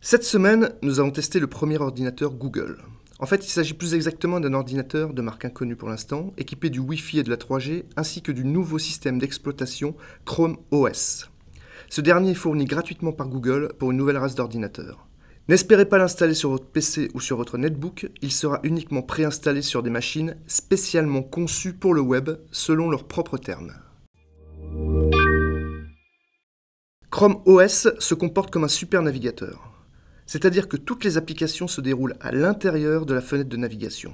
Cette semaine, nous avons testé le premier ordinateur Google. En fait, il s'agit plus exactement d'un ordinateur de marque inconnue pour l'instant, équipé du Wi-Fi et de la 3G, ainsi que du nouveau système d'exploitation Chrome OS. Ce dernier est fourni gratuitement par Google pour une nouvelle race d'ordinateurs. N'espérez pas l'installer sur votre PC ou sur votre netbook, il sera uniquement préinstallé sur des machines spécialement conçues pour le web, selon leurs propres termes. Chrome OS se comporte comme un super navigateur. C'est-à-dire que toutes les applications se déroulent à l'intérieur de la fenêtre de navigation.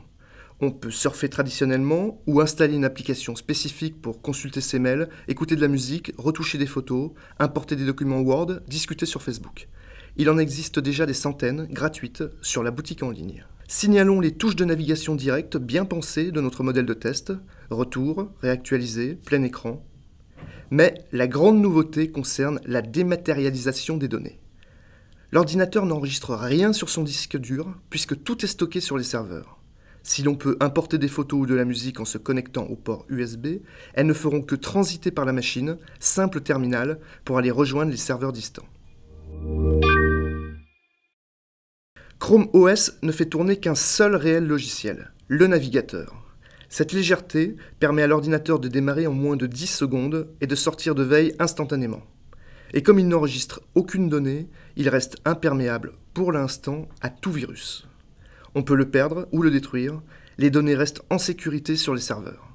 On peut surfer traditionnellement ou installer une application spécifique pour consulter ses mails, écouter de la musique, retoucher des photos, importer des documents Word, discuter sur Facebook. Il en existe déjà des centaines, gratuites, sur la boutique en ligne. Signalons les touches de navigation directe bien pensées de notre modèle de test, retour, réactualiser, plein écran. Mais la grande nouveauté concerne la dématérialisation des données. L'ordinateur n'enregistre rien sur son disque dur, puisque tout est stocké sur les serveurs. Si l'on peut importer des photos ou de la musique en se connectant au port USB, elles ne feront que transiter par la machine, simple terminal, pour aller rejoindre les serveurs distants. Chrome OS ne fait tourner qu'un seul réel logiciel, le navigateur. Cette légèreté permet à l'ordinateur de démarrer en moins de 10 secondes et de sortir de veille instantanément. Et comme il n'enregistre aucune donnée, il reste imperméable, pour l'instant, à tout virus. On peut le perdre ou le détruire, les données restent en sécurité sur les serveurs.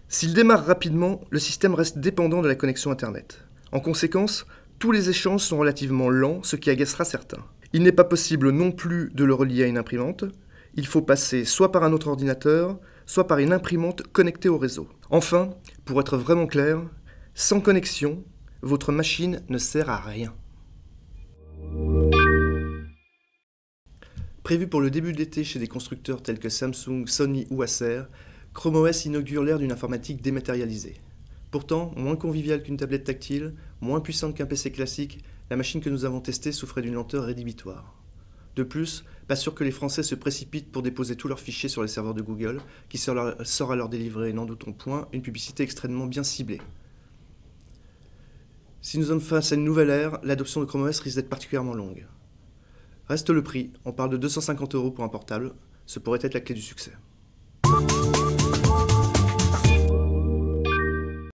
S'il démarre rapidement, le système reste dépendant de la connexion Internet. En conséquence, tous les échanges sont relativement lents, ce qui agacera certains. Il n'est pas possible non plus de le relier à une imprimante. Il faut passer soit par un autre ordinateur, soit par une imprimante connectée au réseau. Enfin, pour être vraiment clair, sans connexion, votre machine ne sert à rien. Prévu pour le début de l'été chez des constructeurs tels que Samsung, Sony ou Acer, Chrome OS inaugure l'ère d'une informatique dématérialisée. Pourtant, moins conviviale qu'une tablette tactile, moins puissante qu'un PC classique, la machine que nous avons testée souffrait d'une lenteur rédhibitoire. De plus, pas sûr que les Français se précipitent pour déposer tous leurs fichiers sur les serveurs de Google, qui saura leur délivrer, n'en doutons point, une publicité extrêmement bien ciblée. Si nous sommes face à une nouvelle ère, l'adoption de Chrome OS risque d'être particulièrement longue. Reste le prix, on parle de 250 € pour un portable, ce pourrait être la clé du succès.